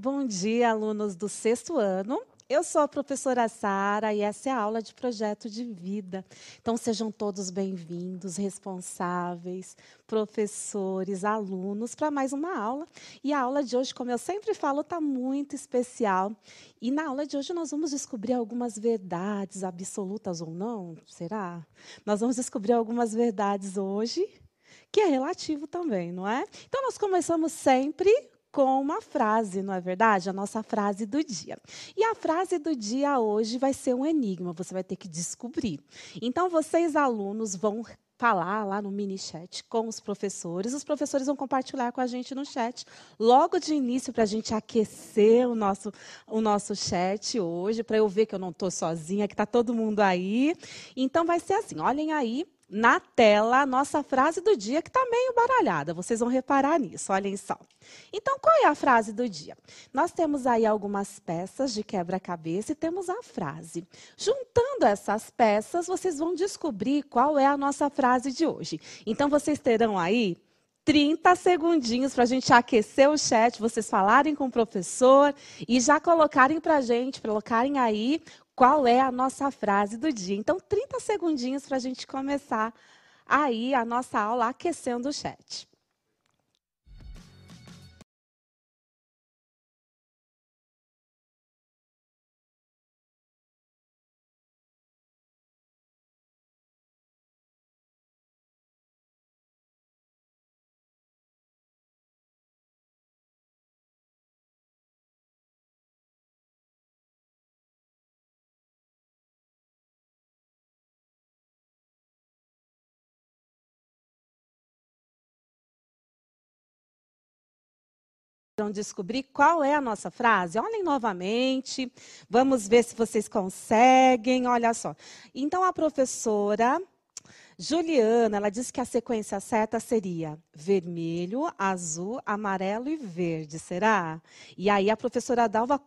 Bom dia, alunos do 6º ano. Eu sou a professora Sara e essa é a aula de projeto de vida. Então, sejam todos bem-vindos, responsáveis, professores, alunos, para mais uma aula. E a aula de hoje, como eu sempre falo, está muito especial. E na aula de hoje nós vamos descobrir algumas verdades, absolutas ou não, será? Nós vamos descobrir algumas verdades hoje, que é relativo também, não é? Então, nós começamos sempre com uma frase, não é verdade? A nossa frase do dia. E a frase do dia hoje vai ser um enigma, você vai ter que descobrir. Então, vocês, alunos, vão falar lá no mini chat com os professores vão compartilhar com a gente no chat, logo de início, para a gente aquecer o nosso chat hoje, para eu ver que eu não estou sozinha, que está todo mundo aí. Então, vai ser assim, olhem aí, na tela, a nossa frase do dia, que está meio baralhada. Vocês vão reparar nisso, olhem só. Então, qual é a frase do dia? Nós temos aí algumas peças de quebra-cabeça e temos a frase. Juntando essas peças, vocês vão descobrir qual é a nossa frase de hoje. Então, vocês terão aí 30 segundinhos para a gente aquecer o chat, vocês falarem com o professor e já colocarem para a gente, colocarem aí qual é a nossa frase do dia. Então, 30 segundinhos para a gente começar aí a nossa aula aquecendo o chat. Vão descobrir qual é a nossa frase. Olhem novamente, vamos ver se vocês conseguem. Olha só. Então, a professora Juliana, ela disse que a sequência certa seria vermelho, azul, amarelo e verde, será? E aí a professora Dalva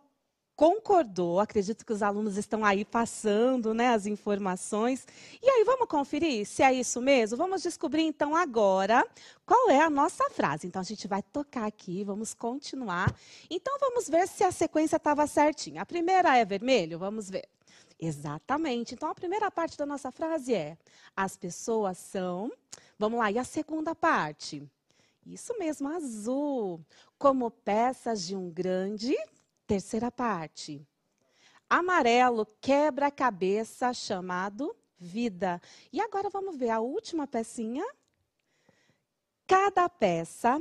concordou, acredito que os alunos estão aí passando, né, as informações. E aí, vamos conferir se é isso mesmo? Vamos descobrir, então, agora qual é a nossa frase. Então, a gente vai tocar aqui, vamos continuar. Então, vamos ver se a sequência estava certinha. A primeira é vermelho? Vamos ver. Exatamente. Então, a primeira parte da nossa frase é: as pessoas são... Vamos lá, e a segunda parte? Isso mesmo, azul. Como peças de um grande... Terceira parte. Amarelo, quebra-cabeça, chamado vida. E agora vamos ver a última pecinha. Cada peça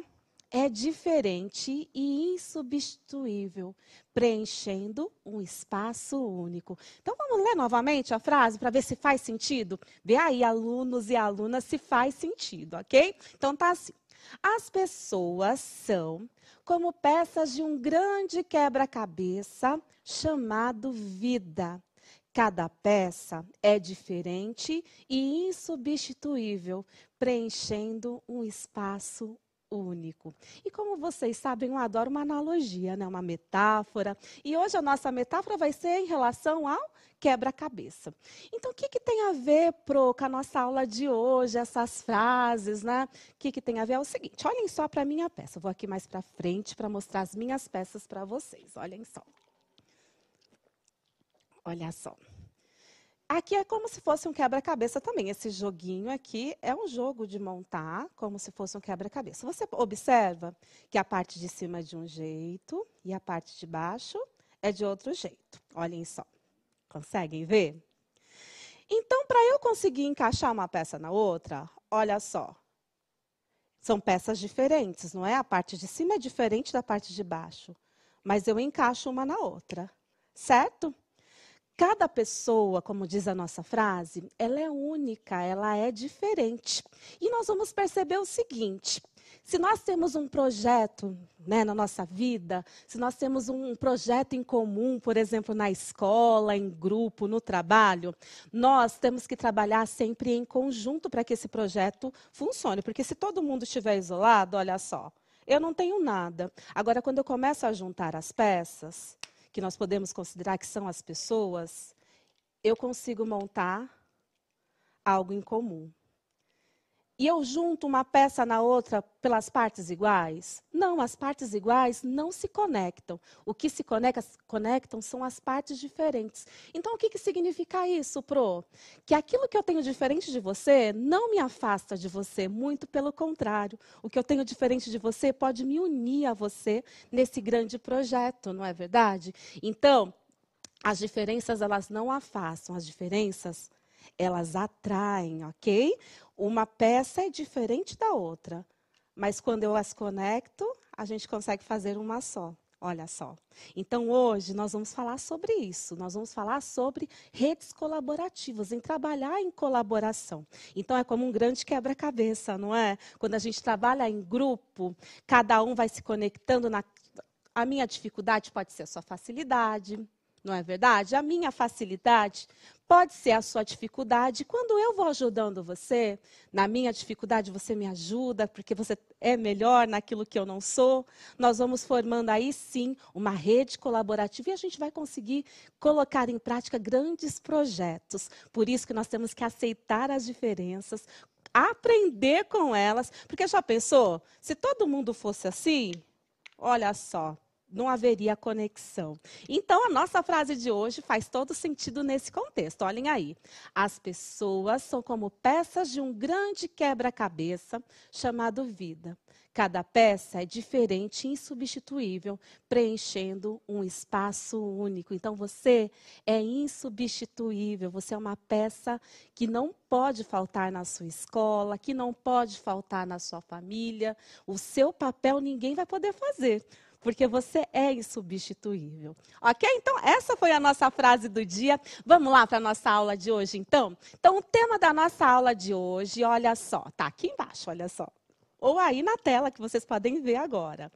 é diferente e insubstituível, preenchendo um espaço único. Então, vamos ler novamente a frase para ver se faz sentido? Vê aí, alunos e alunas, se faz sentido, ok? Então, tá assim. As pessoas são como peças de um grande quebra-cabeça chamado vida. Cada peça é diferente e insubstituível, preenchendo um espaço único. E como vocês sabem, eu adoro uma analogia, né? Uma metáfora. E hoje a nossa metáfora vai ser em relação ao quebra-cabeça. Então, o que tem a ver, Pro, com a nossa aula de hoje, essas frases, né? O que tem a ver? É o seguinte, olhem só para a minha peça. Eu vou aqui mais para frente para mostrar as minhas peças para vocês. Olhem só. Olha só. Aqui é como se fosse um quebra-cabeça também. Esse joguinho aqui é um jogo de montar, como se fosse um quebra-cabeça. Você observa que a parte de cima é de um jeito e a parte de baixo é de outro jeito. Olhem só. Conseguem ver? Então, para eu conseguir encaixar uma peça na outra, olha só. São peças diferentes, não é? A parte de cima é diferente da parte de baixo. Mas eu encaixo uma na outra. Certo? Cada pessoa, como diz a nossa frase, ela é única, ela é diferente. E nós vamos perceber o seguinte: se nós temos um projeto, né, na nossa vida, se nós temos um projeto em comum, por exemplo, na escola, em grupo, no trabalho, nós temos que trabalhar sempre em conjunto para que esse projeto funcione. Porque se todo mundo estiver isolado, olha só, eu não tenho nada. Agora, quando eu começo a juntar as peças, que nós podemos considerar que são as pessoas, eu consigo montar algo em comum. e eu junto uma peça na outra pelas partes iguais? Não, as partes iguais não se conectam. O que se conectam são as partes diferentes. Então, o que significa isso, Pro? Que aquilo que eu tenho diferente de você não me afasta de você, muito pelo contrário. O que eu tenho diferente de você pode me unir a você nesse grande projeto, não é verdade? Então, as diferenças, elas não afastam, as diferenças, elas atraem, ok? Uma peça é diferente da outra, mas quando eu as conecto, a gente consegue fazer uma só. Olha só. Então, hoje, nós vamos falar sobre isso. Nós vamos falar sobre redes colaborativas, em trabalhar em colaboração. Então, é como um grande quebra-cabeça, não é? Quando a gente trabalha em grupo, cada um vai se conectando na... A minha dificuldade pode ser a sua facilidade, não é verdade? A minha facilidade pode ser a sua dificuldade. Quando eu vou ajudando você, na minha dificuldade você me ajuda, porque você é melhor naquilo que eu não sou. Nós vamos formando aí, sim, uma rede colaborativa e a gente vai conseguir colocar em prática grandes projetos. Por isso que nós temos que aceitar as diferenças, aprender com elas, porque já pensou? Se todo mundo fosse assim, olha só, não haveria conexão. Então, a nossa frase de hoje faz todo sentido nesse contexto. Olhem aí. As pessoas são como peças de um grande quebra-cabeça chamado vida. Cada peça é diferente e insubstituível, preenchendo um espaço único. Então, você é insubstituível. Você é uma peça que não pode faltar na sua escola, que não pode faltar na sua família. O seu papel ninguém vai poder fazer, porque você é insubstituível. Ok? Então, essa foi a nossa frase do dia. Vamos lá para a nossa aula de hoje, então? Então, o tema da nossa aula de hoje, olha só, está aqui embaixo, olha só. Ou aí na tela, que vocês podem ver agora.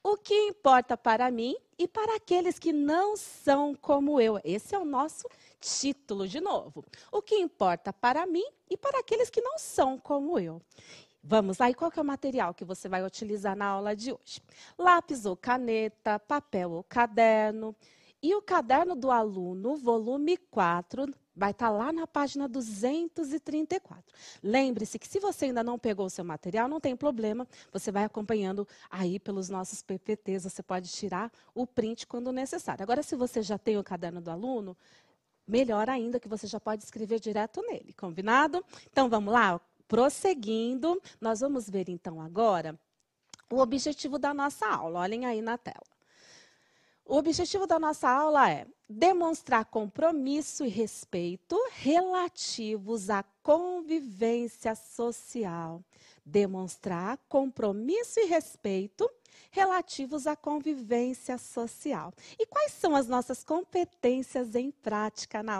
O que importa para mim e para aqueles que não são como eu? Esse é o nosso título, de novo. O que importa para mim e para aqueles que não são como eu? Vamos lá, e qual que é o material que você vai utilizar na aula de hoje? Lápis ou caneta, papel ou caderno. E o caderno do aluno, volume 4, vai estar lá na página 234. Lembre-se que se você ainda não pegou o seu material, não tem problema, você vai acompanhando aí pelos nossos PPTs, você pode tirar o print quando necessário. Agora, se você já tem o caderno do aluno, melhor ainda que você já pode escrever direto nele, combinado? Então, vamos lá? Prosseguindo, nós vamos ver então agora o objetivo da nossa aula. Olhem aí na tela. O objetivo da nossa aula é demonstrar compromisso e respeito relativos à convivência social. Demonstrar compromisso e respeito relativos à convivência social. E quais são as nossas competências em prática na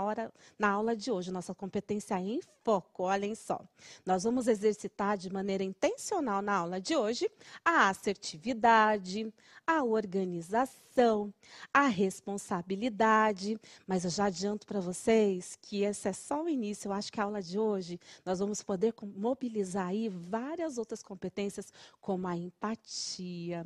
aula de hoje? Nossa competência em foco, olhem só. Nós vamos exercitar de maneira intencional na aula de hoje a assertividade, a organização, a responsabilidade. Mas eu já adianto para vocês que esse é só o início. Eu acho que a aula de hoje nós vamos poder mobilizar aí várias outras competências, como a empatia,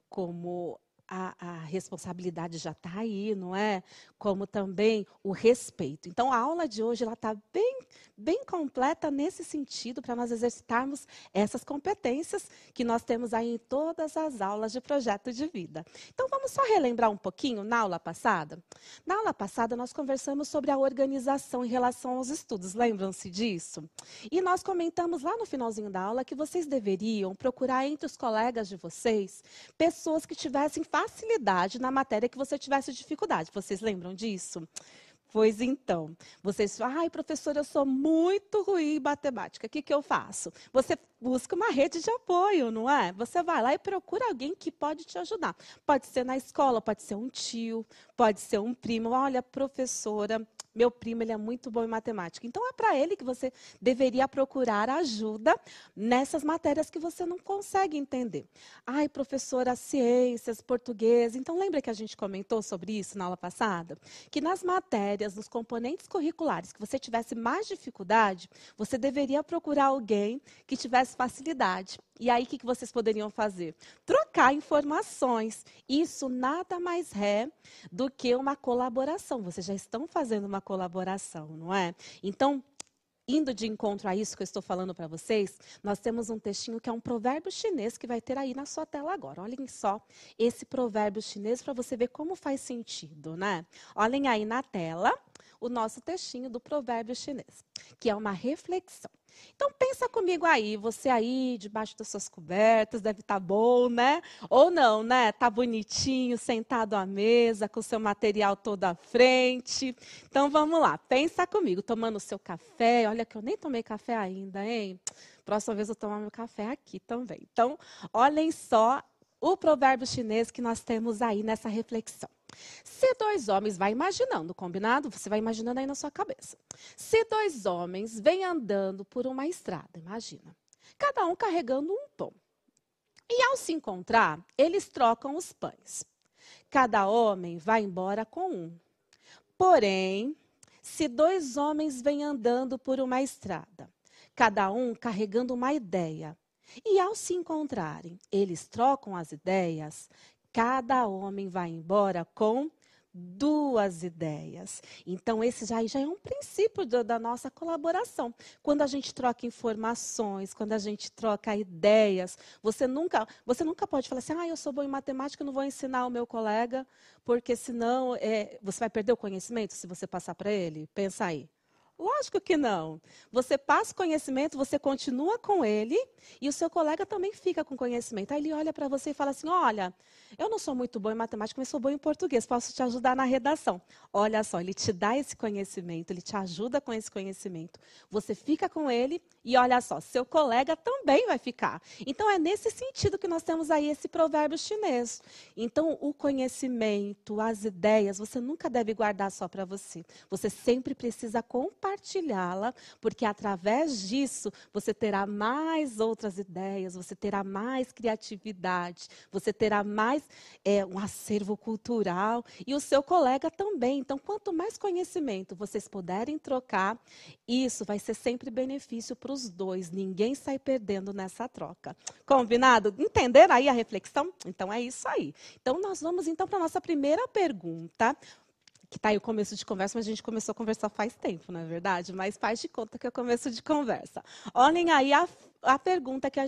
como a responsabilidade já está aí, não é? Como também o respeito. Então, a aula de hoje está bem completa nesse sentido, para nós exercitarmos essas competências que nós temos aí em todas as aulas de projeto de vida. Então, vamos só relembrar um pouquinho na aula passada? Na aula passada, nós conversamos sobre a organização em relação aos estudos, lembram-se disso? E nós comentamos lá no finalzinho da aula que vocês deveriam procurar entre os colegas de vocês pessoas que tivessem facilidade na matéria que você tivesse dificuldade. Vocês lembram disso? Pois então, vocês falam, ai, professora, eu sou muito ruim em matemática, o que eu faço? Você busca uma rede de apoio, não é? Você vai lá e procura alguém que pode te ajudar. Pode ser na escola, pode ser um tio, pode ser um primo. Olha, professora, meu primo, ele é muito bom em matemática. Então, é para ele que você deveria procurar ajuda nessas matérias que você não consegue entender. Ai, professora, ciências, português. Então, lembra que a gente comentou sobre isso na aula passada? Que nas matérias, nos componentes curriculares que você tivesse mais dificuldade, você deveria procurar alguém que tivesse facilidade. E aí, o que vocês poderiam fazer? Trocar informações. Isso nada mais é do que uma colaboração. Vocês já estão fazendo uma colaboração, não é? Então, indo de encontro a isso que eu estou falando para vocês, nós temos um textinho que é um provérbio chinês que vai ter aí na sua tela agora. Olhem só esse provérbio chinês para você ver como faz sentido, né? Olhem aí na tela o nosso textinho do provérbio chinês, que é uma reflexão. Então pensa comigo aí, você aí debaixo das suas cobertas, deve estar bom, né? Ou não, né? Tá bonitinho, sentado à mesa, com o seu material todo à frente. Então vamos lá, pensa comigo, tomando o seu café. Olha que eu nem tomei café ainda, hein? Próxima vez eu tomar meu café aqui também. Então, olhem só o provérbio chinês que nós temos aí nessa reflexão. Se dois homens, vai imaginando, combinado? Você vai imaginando aí na sua cabeça. Se dois homens vêm andando por uma estrada, imagina, cada um carregando um pão. E ao se encontrar, eles trocam os pães. Cada homem vai embora com um. Porém, se dois homens vêm andando por uma estrada, cada um carregando uma ideia, e ao se encontrarem, eles trocam as ideias, cada homem vai embora com duas ideias. Então, esse já é um princípio da nossa colaboração. Quando a gente troca informações, quando a gente troca ideias, você nunca pode falar assim, eu sou bom em matemática, eu não vou ensinar o meu colega, porque senão você vai perder o conhecimento se você passar para ele. Pensa aí. Lógico que não. Você passa o conhecimento, você continua com ele e o seu colega também fica com conhecimento. Aí ele olha para você e fala assim: olha, eu não sou muito bom em matemática, mas sou bom em português, posso te ajudar na redação. Olha só, ele te dá esse conhecimento, ele te ajuda com esse conhecimento. Você fica com ele e olha só, seu colega também vai ficar. Então é nesse sentido que nós temos aí esse provérbio chinês. Então o conhecimento, as ideias, você nunca deve guardar só para você. Você sempre precisa compartilhá-la, porque através disso você terá mais outras ideias, você terá mais criatividade, você terá mais um acervo cultural e o seu colega também. Então, quanto mais conhecimento vocês puderem trocar, isso vai ser sempre benefício para os dois. Ninguém sai perdendo nessa troca. Combinado? Entenderam aí a reflexão? Então, é isso aí. Então, nós vamos então para a nossa primeira pergunta, que está aí o começo de conversa, mas a gente começou a conversar faz tempo, não é verdade? Mas faz de conta que é o começo de conversa. Olhem aí a pergunta que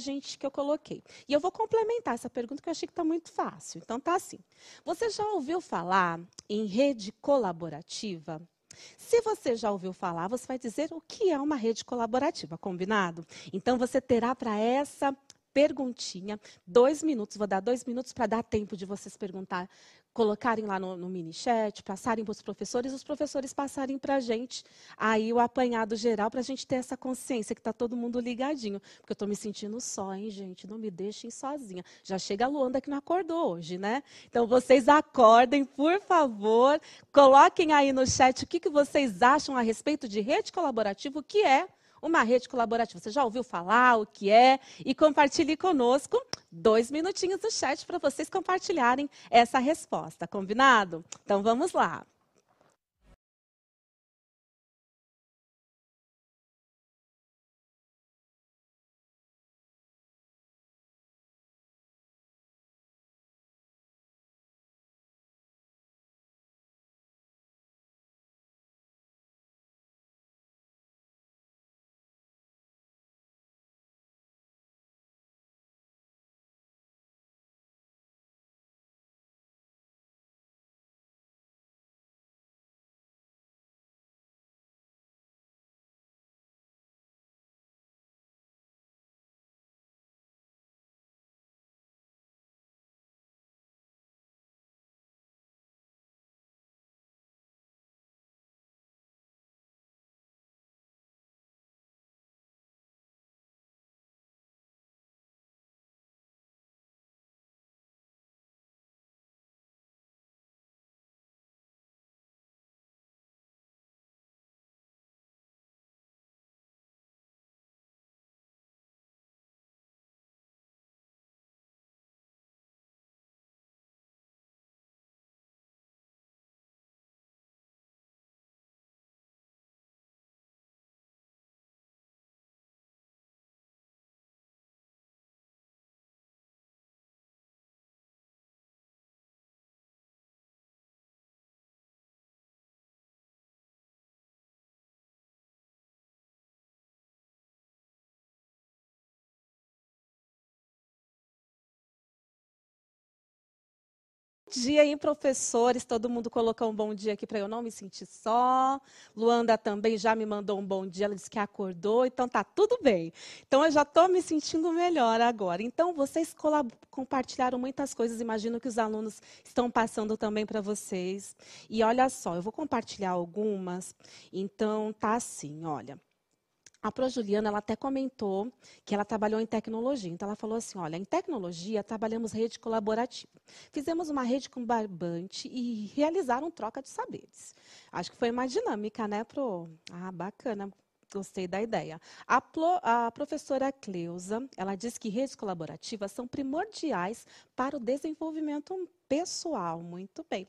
eu coloquei. E eu vou complementar essa pergunta que eu achei que está muito fácil. Então, tá assim. Você já ouviu falar em rede colaborativa? Se você já ouviu falar, você vai dizer o que é uma rede colaborativa, combinado? Então, você terá para essa perguntinha 2 minutos, vou dar 2 minutos para dar tempo de vocês perguntar, colocarem lá no mini chat, passarem para os professores passarem para a gente aí o apanhado geral, para a gente ter essa consciência que está todo mundo ligadinho. Porque eu estou me sentindo só, hein, gente? Não me deixem sozinha. Já chega a Luanda que não acordou hoje, né? Então, vocês acordem, por favor. Coloquem aí no chat o que vocês acham a respeito de rede colaborativa, o que é uma rede colaborativa. Você já ouviu falar o que é? E compartilhe conosco 2 minutinhos no chat para vocês compartilharem essa resposta. Combinado? Então vamos lá. dia, hein, professores? Todo mundo colocou um bom dia aqui para eu não me sentir só. Luanda também já me mandou um bom dia, ela disse que acordou, então tá tudo bem. Então eu já estou me sentindo melhor agora. Então vocês compartilharam muitas coisas, imagino que os alunos estão passando também para vocês. E olha só, eu vou compartilhar algumas. Então tá assim, olha. A Pro Juliana, ela até comentou que ela trabalhou em tecnologia. Então, ela falou assim, olha, em tecnologia, trabalhamos rede colaborativa. Fizemos uma rede com barbante e realizaram troca de saberes. Acho que foi uma dinâmica, né, Pro? Ah, bacana. Gostei da ideia. A professora Cleusa, ela diz que redes colaborativas são primordiais para o desenvolvimento pessoal. Muito bem.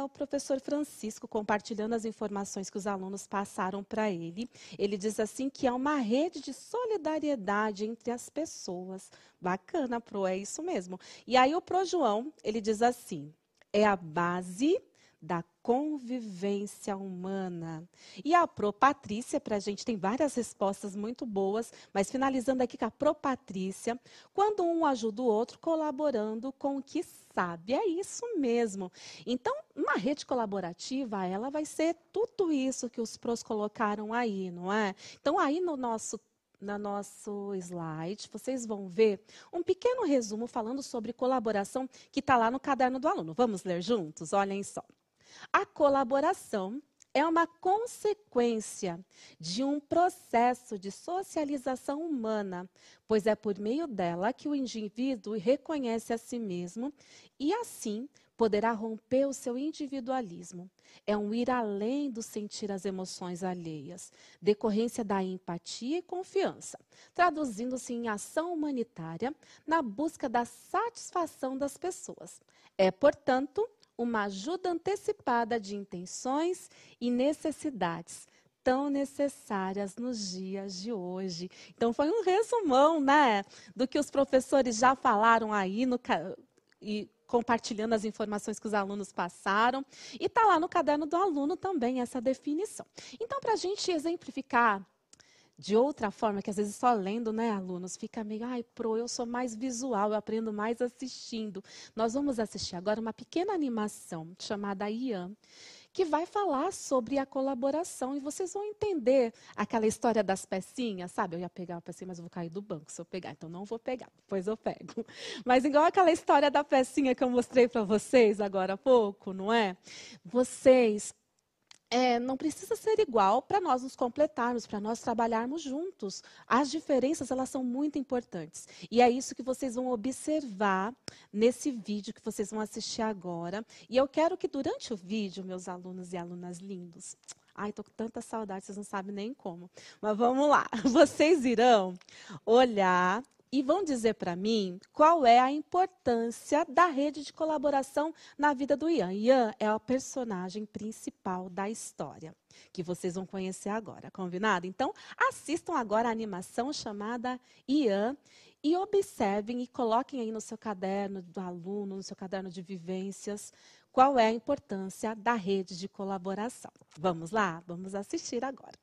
O professor Francisco, compartilhando as informações que os alunos passaram para ele, ele diz assim que é uma rede de solidariedade entre as pessoas. Bacana, Pro, é isso mesmo. E aí o Pro João, ele diz assim, é a base da convivência humana. E a Pro Patrícia, para a gente, tem várias respostas muito boas, mas finalizando aqui com a Pro Patrícia, quando um ajuda o outro, colaborando com o que sabe. É isso mesmo. Então, uma rede colaborativa, ela vai ser tudo isso que os pros colocaram aí, não é? Então, aí no nosso slide, vocês vão ver um pequeno resumo falando sobre colaboração que está lá no caderno do aluno. Vamos ler juntos? Olhem só. A colaboração é uma consequência de um processo de socialização humana, pois é por meio dela que o indivíduo reconhece a si mesmo e, assim, poderá romper o seu individualismo. É um ir além do sentir as emoções alheias, decorrência da empatia e confiança, traduzindo-se em ação humanitária na busca da satisfação das pessoas. É, portanto, uma ajuda antecipada de intenções e necessidades tão necessárias nos dias de hoje. Então, foi um resumão, né, do que os professores já falaram aí e compartilhando as informações que os alunos passaram. E está lá no caderno do aluno também essa definição. Então, para a gente exemplificar de outra forma, que às vezes só lendo, né, alunos, fica meio, ai, Pro, eu sou mais visual, eu aprendo mais assistindo. Nós vamos assistir agora uma pequena animação chamada Ian, que vai falar sobre a colaboração e vocês vão entender aquela história das pecinhas, sabe? Eu ia pegar a pecinha, mas eu vou cair do banco se eu pegar, então não vou pegar, depois eu pego. Mas igual aquela história da pecinha que eu mostrei para vocês agora há pouco, não é? Vocês não precisa ser igual para nós nos completarmos, para nós trabalharmos juntos. As diferenças, elas são muito importantes. E é isso que vocês vão observar nesse vídeo que vocês vão assistir agora. E eu quero que durante o vídeo, meus alunos e alunas lindos, ai, estou com tanta saudade, vocês não sabem nem como. Mas vamos lá. Vocês irão olhar e vão dizer para mim qual é a importância da rede de colaboração na vida do Ian. Ian é o personagem principal da história, que vocês vão conhecer agora, combinado? Então, assistam agora a animação chamada Ian e observem e coloquem aí no seu caderno do aluno, no seu caderno de vivências, qual é a importância da rede de colaboração. Vamos lá? Vamos assistir agora.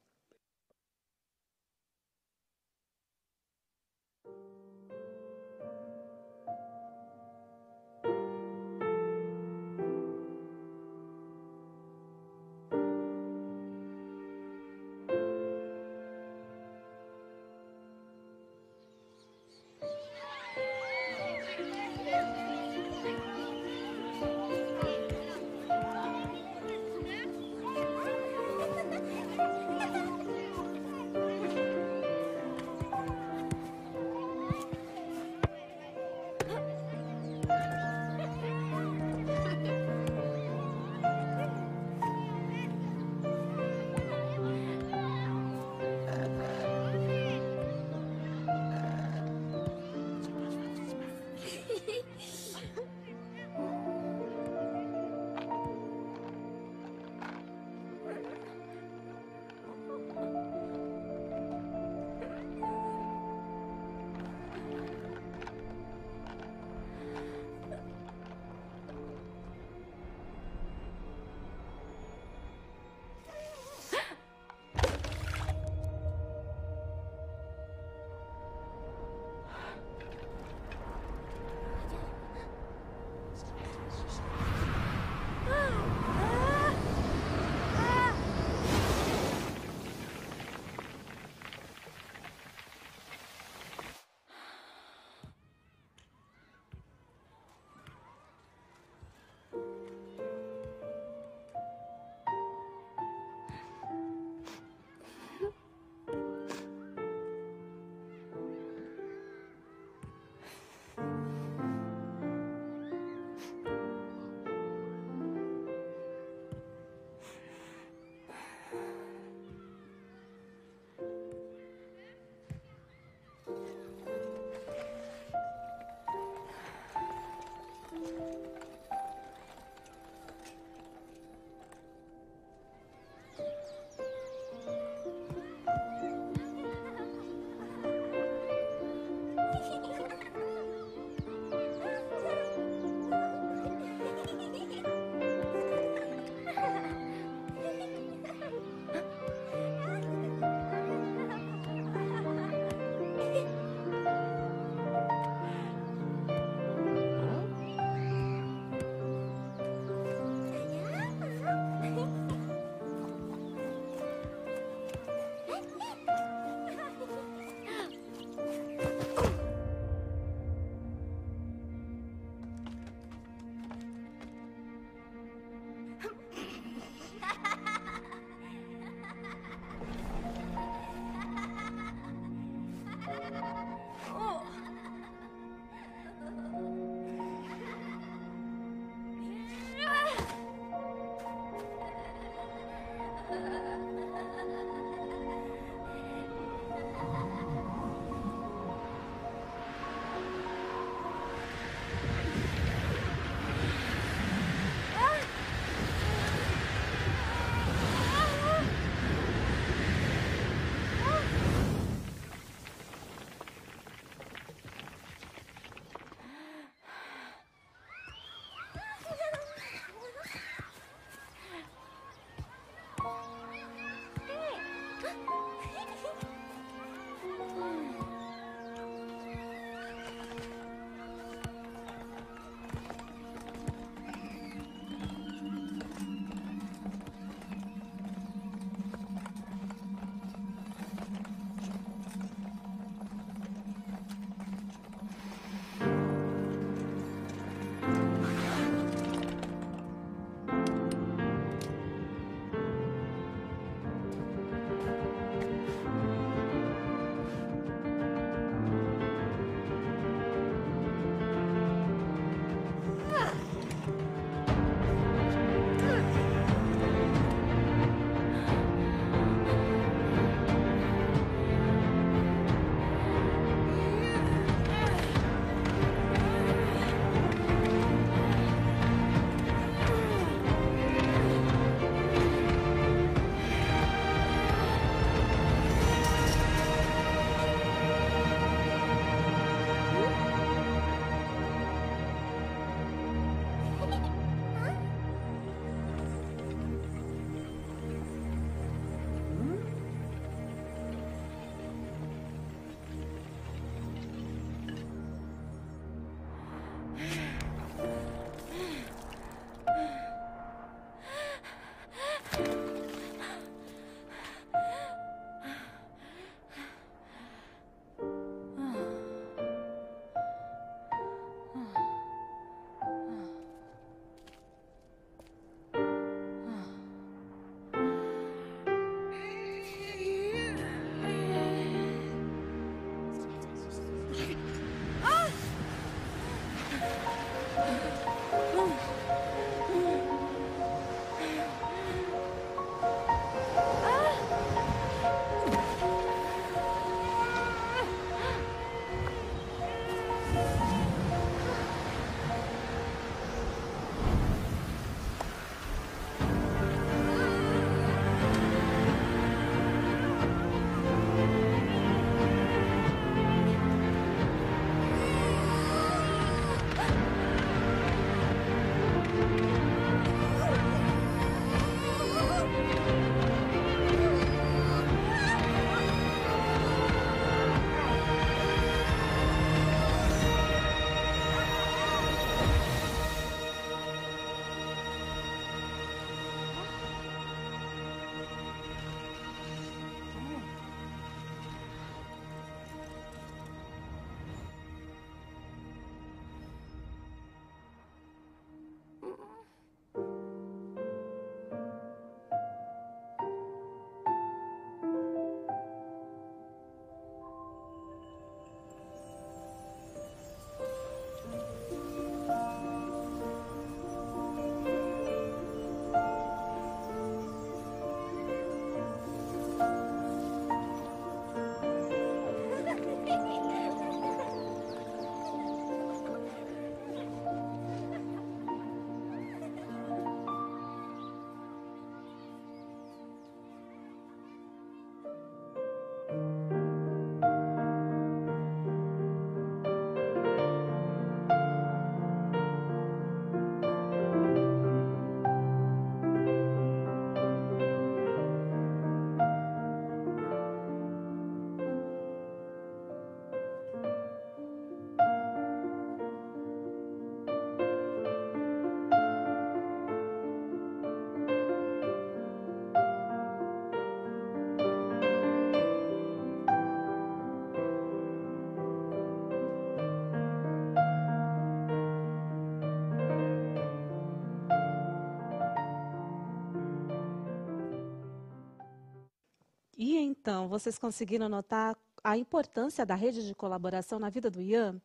E então, vocês conseguiram notar a importância da rede de colaboração na vida do Ian?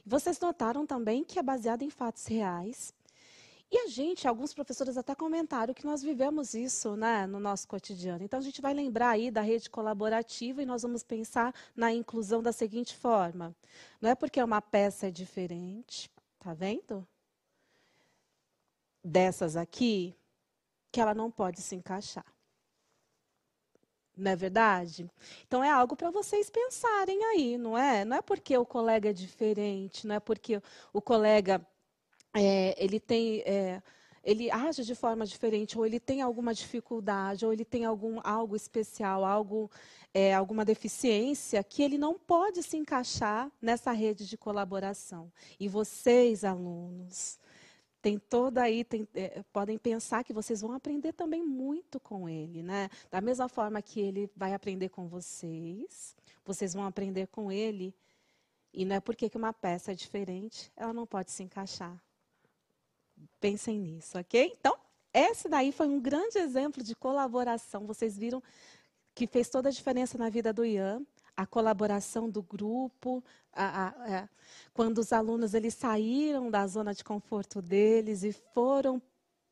Vocês notaram também que é baseada em fatos reais. E a gente, alguns professores até comentaram que nós vivemos isso, né, no nosso cotidiano. Então, a gente vai lembrar aí da rede colaborativa e nós vamos pensar na inclusão da seguinte forma. Não é porque uma peça é diferente, tá vendo? Dessas aqui, que ela não pode se encaixar. Não é verdade? Então, é algo para vocês pensarem aí, não é? Não é porque o colega é diferente, não é porque o colega ele age de forma diferente, ou ele tem alguma dificuldade, ou ele tem algo especial, alguma deficiência, que ele não pode se encaixar nessa rede de colaboração. E vocês, alunos, podem pensar que vocês vão aprender também muito com ele, né? Da mesma forma que ele vai aprender com vocês, vocês vão aprender com ele. E não é porque que uma peça é diferente, ela não pode se encaixar. Pensem nisso, ok? Então, esse daí foi um grande exemplo de colaboração. Vocês viram que fez toda a diferença na vida do Ian, a colaboração do grupo, quando os alunos eles saíram da zona de conforto deles e foram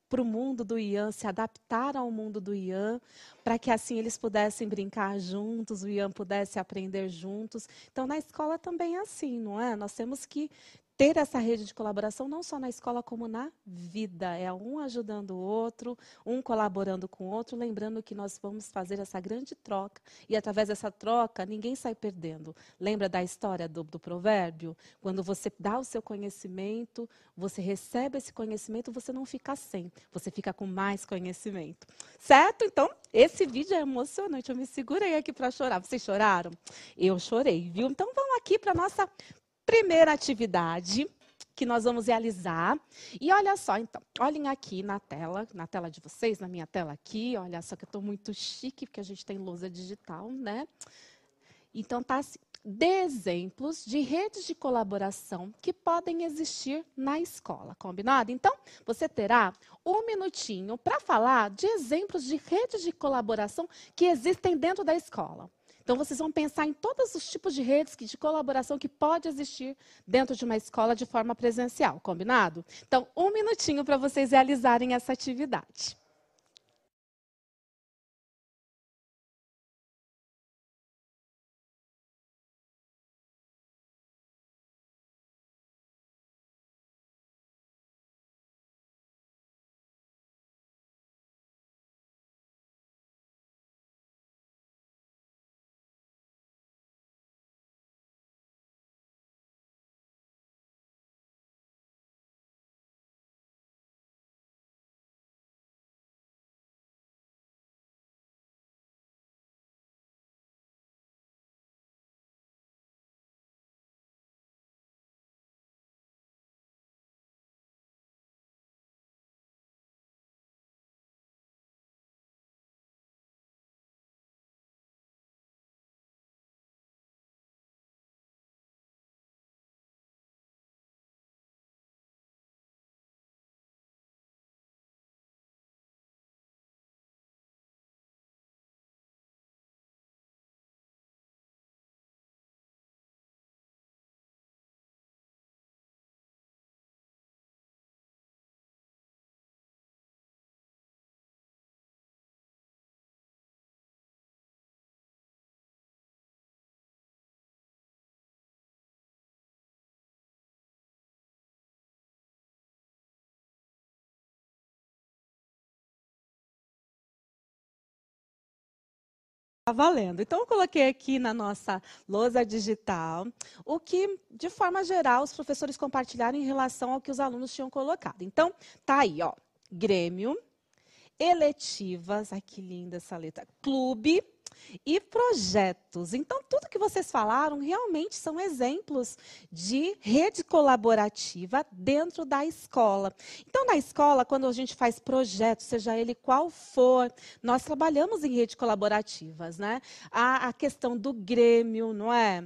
para o mundo do Ian, se adaptaram ao mundo do Ian, para que assim eles pudessem brincar juntos, o Ian pudesse aprender juntos. Então, na escola também é assim, não é? Nós temos que ter essa rede de colaboração não só na escola, como na vida. É um ajudando o outro, um colaborando com o outro, lembrando que nós vamos fazer essa grande troca. E, através dessa troca, ninguém sai perdendo. Lembra da história do provérbio? Quando você dá o seu conhecimento, você recebe esse conhecimento, você não fica sem. Você fica com mais conhecimento. Certo? Então, esse vídeo é emocionante. Eu me segurei aqui para chorar. Vocês choraram? Eu chorei, viu? Então, vamos aqui para a nossa primeira atividade que nós vamos realizar. E olha só, então, olhem aqui na tela de vocês, na minha tela aqui, olha só que eu estou muito chique, porque a gente tem lousa digital, né? Então, tá assim, dê exemplos de redes de colaboração que podem existir na escola, combinado? Então, você terá 1 minutinho para falar de exemplos de redes de colaboração que existem dentro da escola. Então, vocês vão pensar em todos os tipos de redes de colaboração que pode existir dentro de uma escola de forma presencial, combinado? Então, 1 minutinho para vocês realizarem essa atividade. Tá valendo. Então, eu coloquei aqui na nossa lousa digital o que, de forma geral, os professores compartilharam em relação ao que os alunos tinham colocado. Então, tá aí, ó, Grêmio, eletivas, ai que linda essa letra, clube e projetos. Então, tudo que vocês falaram realmente são exemplos de rede colaborativa dentro da escola. Então, na escola, quando a gente faz projetos, seja ele qual for, nós trabalhamos em redes colaborativas, né? A questão do Grêmio, não é?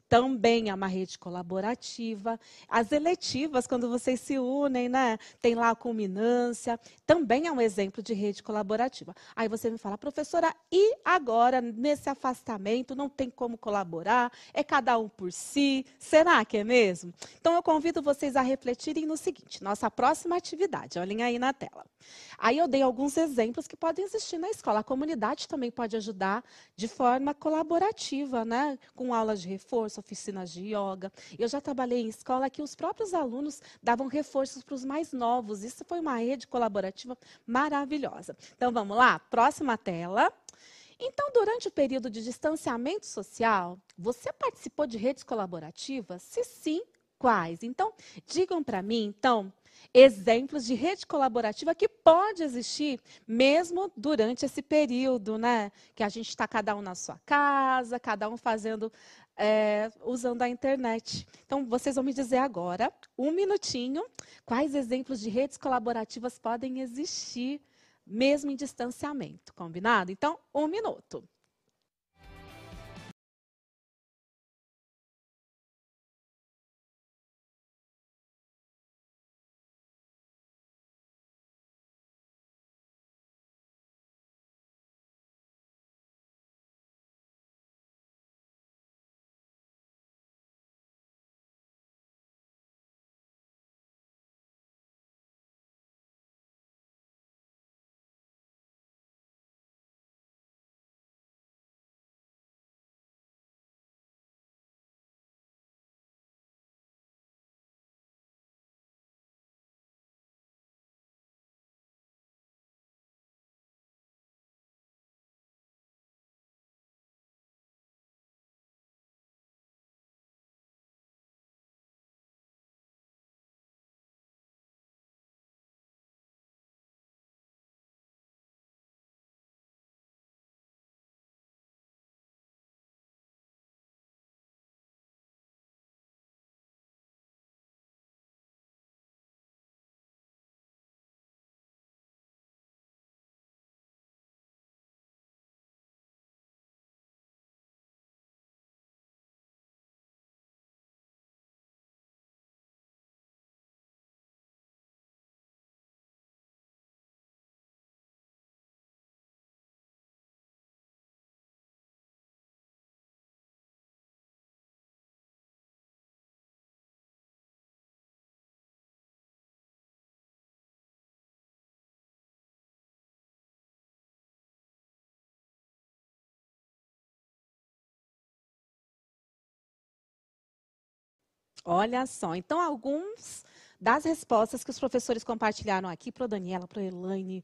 também é uma rede colaborativa. As eletivas, quando vocês se unem, né? Tem lá a culminância, também é um exemplo de rede colaborativa. Aí você me fala, professora, e agora, nesse afastamento, não tem como colaborar? É cada um por si? Será que é mesmo? Então, eu convido vocês a refletirem no seguinte, nossa próxima atividade, olhem aí na tela. Aí eu dei alguns exemplos que podem existir na escola. A comunidade também pode ajudar de forma colaborativa, né? Com aulas de reforço, oficinas de yoga. Eu já trabalhei em escola que os próprios alunos davam reforços para os mais novos. Isso foi uma rede colaborativa maravilhosa. Então, vamos lá? Próxima tela. Então, durante o período de distanciamento social, você participou de redes colaborativas? Se sim, quais? Então, digam para mim, então, exemplos de rede colaborativa que pode existir mesmo durante esse período, né? Que a gente está cada um na sua casa, cada um fazendo, usando a internet. Então, vocês vão me dizer agora, um minutinho, quais exemplos de redes colaborativas podem existir mesmo em distanciamento, combinado? Então, um minuto. Olha só, então alguns das respostas que os professores compartilharam aqui para a Daniela, para a Elaine,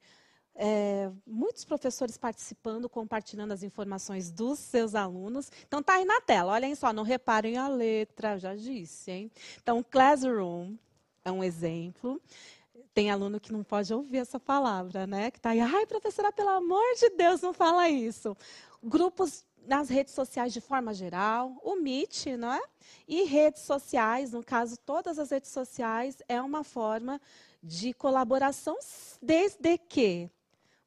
muitos professores participando, compartilhando as informações dos seus alunos. Então, está aí na tela, olhem só, não reparem a letra, já disse, hein? Então, Classroom é um exemplo. Tem aluno que não pode ouvir essa palavra, né? Que está aí, ai, professora, pelo amor de Deus, não fala isso. Grupos nas redes sociais de forma geral, o Meet, não é? E redes sociais, no caso, todas as redes sociais, é uma forma de colaboração, desde que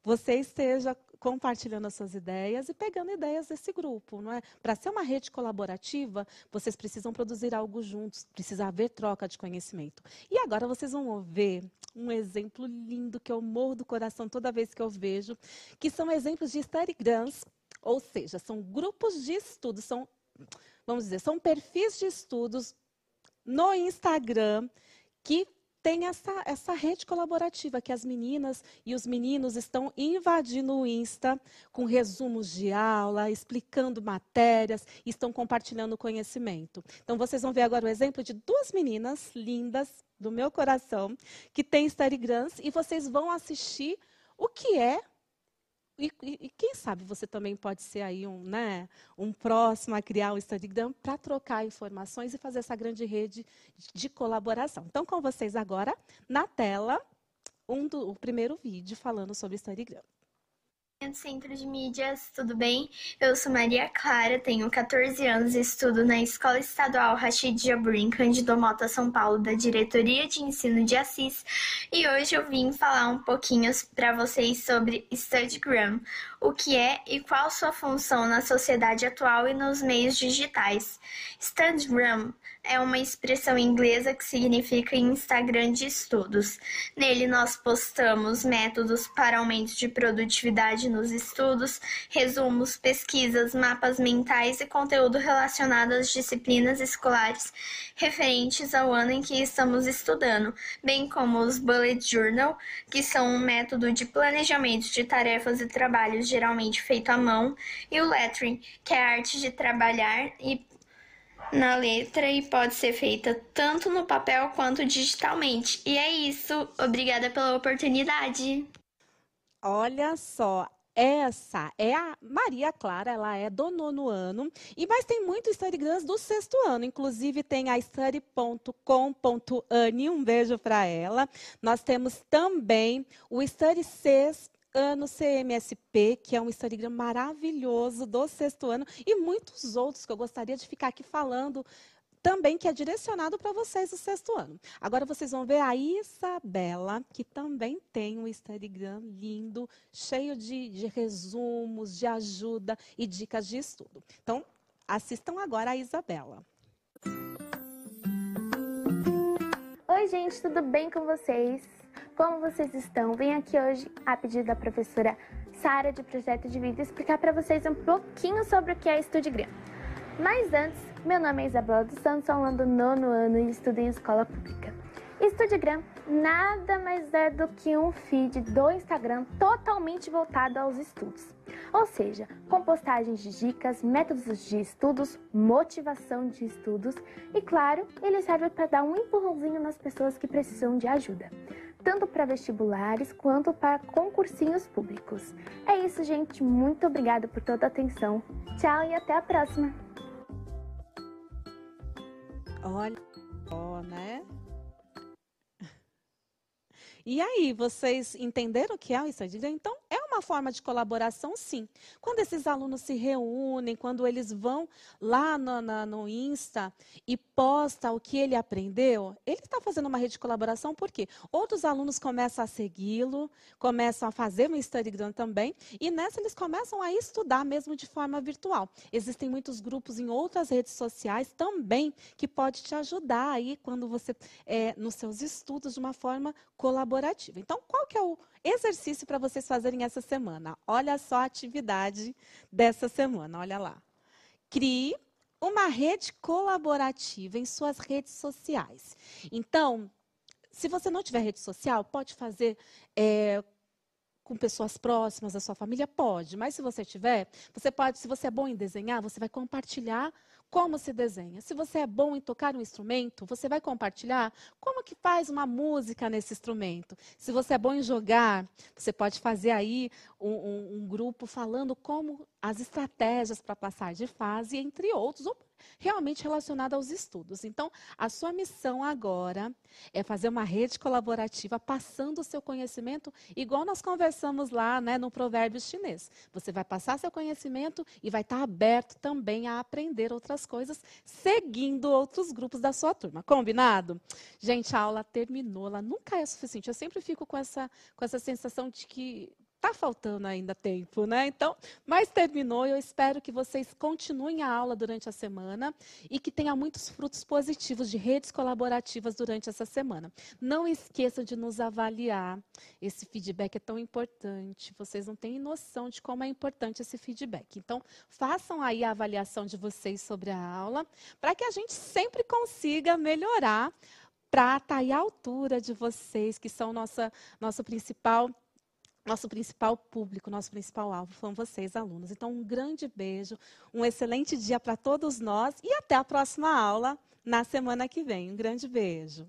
você esteja compartilhando as suas ideias e pegando ideias desse grupo, não é? Para ser uma rede colaborativa, vocês precisam produzir algo juntos, precisa haver troca de conhecimento. E agora vocês vão ver um exemplo lindo que eu morro do coração toda vez que eu vejo, que são exemplos de study grants, ou seja, são grupos de estudos, vamos dizer, são perfis de estudos no Instagram que tem essa rede colaborativa, que as meninas e os meninos estão invadindo o Insta com resumos de aula, explicando matérias, estão compartilhando conhecimento. Então, vocês vão ver agora o exemplo de duas meninas lindas, do meu coração, que têm Instagrams, e vocês vão assistir o que é. E quem sabe você também pode ser aí um próximo a criar um Instagram para trocar informações e fazer essa grande rede de colaboração. Então, com vocês agora, na tela, o primeiro vídeo falando sobre Instagram. do Centro de Mídias, tudo bem? Eu sou Maria Clara, tenho 14 anos e estudo na Escola Estadual Rachid Jabbour, em Cândido Mota, São Paulo, da Diretoria de Ensino de Assis. E hoje eu vim falar um pouquinho para vocês sobre Instagram, o que é e qual sua função na sociedade atual e nos meios digitais. Instagram é uma expressão inglesa que significa Instagram de estudos. Nele nós postamos métodos para aumento de produtividade nos estudos, resumos, pesquisas, mapas mentais e conteúdo relacionado às disciplinas escolares referentes ao ano em que estamos estudando, bem como os bullet journal, que são um método de planejamento de tarefas e trabalhos geralmente feito à mão, e o lettering, que é a arte de trabalhar na letra e pode ser feita tanto no papel quanto digitalmente. E é isso. Obrigada pela oportunidade. Olha só, essa é a Maria Clara, ela é do 9º ano, mas tem muitos Instagrams do 6º ano, inclusive tem a study.com.ane, um beijo para ela. Nós temos também o Study 6 ano CMSP, que é um Instagram maravilhoso do 6º ano, e muitos outros que eu gostaria de ficar aqui falando também, que é direcionado para vocês do 6º ano. Agora vocês vão ver a Isabela, que também tem um Instagram lindo, cheio de resumos, de ajuda e dicas de estudo. Então, assistam agora a Isabela. Oi, gente, tudo bem com vocês? Como vocês estão? Vim aqui hoje, a pedido da professora Sara, de Projeto de Vida, explicar para vocês um pouquinho sobre o que é Instagram. Mas antes, meu nome é Isabela dos Santos, sou aluna do 9º ano e estudo em escola pública. Instagram nada mais é do que um feed do Instagram totalmente voltado aos estudos. Ou seja, com postagens de dicas, métodos de estudos, motivação de estudos e, claro, ele serve para dar um empurrãozinho nas pessoas que precisam de ajuda, tanto para vestibulares quanto para concursinhos públicos. É isso, gente. Muito obrigada por toda a atenção. Tchau e até a próxima! Olha só, né? E aí, vocês entenderam o que é o Instagram? Então, é uma forma de colaboração, sim. Quando esses alunos se reúnem, quando eles vão lá no Insta e posta o que ele aprendeu, ele está fazendo uma rede de colaboração, por quê? Outros alunos começam a segui-lo, começam a fazer o Instagram também, e nessa eles começam a estudar mesmo de forma virtual. Existem muitos grupos em outras redes sociais também que pode te ajudar aí quando você nos seus estudos de uma forma colaborativa. Então, qual que é o exercício para vocês fazerem essa semana? Olha só a atividade dessa semana, olha lá. Crie uma rede colaborativa em suas redes sociais. Então, se você não tiver rede social, pode fazer com pessoas próximas da sua família? Pode, mas se você tiver, você pode, se você é bom em desenhar, você vai compartilhar como se desenha. Se você é bom em tocar um instrumento, você vai compartilhar como que faz uma música nesse instrumento. Se você é bom em jogar, você pode fazer aí um grupo falando como as estratégias para passar de fase, entre outros, ou realmente relacionado aos estudos. Então, a sua missão agora é fazer uma rede colaborativa passando o seu conhecimento, igual nós conversamos lá, né, no provérbio chinês. Você vai passar seu conhecimento e vai estar aberto também a aprender outras coisas, seguindo outros grupos da sua turma. Combinado? Gente, a aula terminou, ela nunca é suficiente. Eu sempre fico com essa sensação de que está faltando ainda tempo, né? Então, mas terminou. Eu espero que vocês continuem a aula durante a semana e que tenha muitos frutos positivos de redes colaborativas durante essa semana. Não esqueçam de nos avaliar. Esse feedback é tão importante. Vocês não têm noção de como é importante esse feedback. Então, façam aí a avaliação de vocês sobre a aula, para que a gente sempre consiga melhorar, para estar aí à altura de vocês, que são nosso principal público, nosso principal alvo são vocês, alunos. Então, um grande beijo, um excelente dia para todos nós e até a próxima aula na semana que vem. Um grande beijo.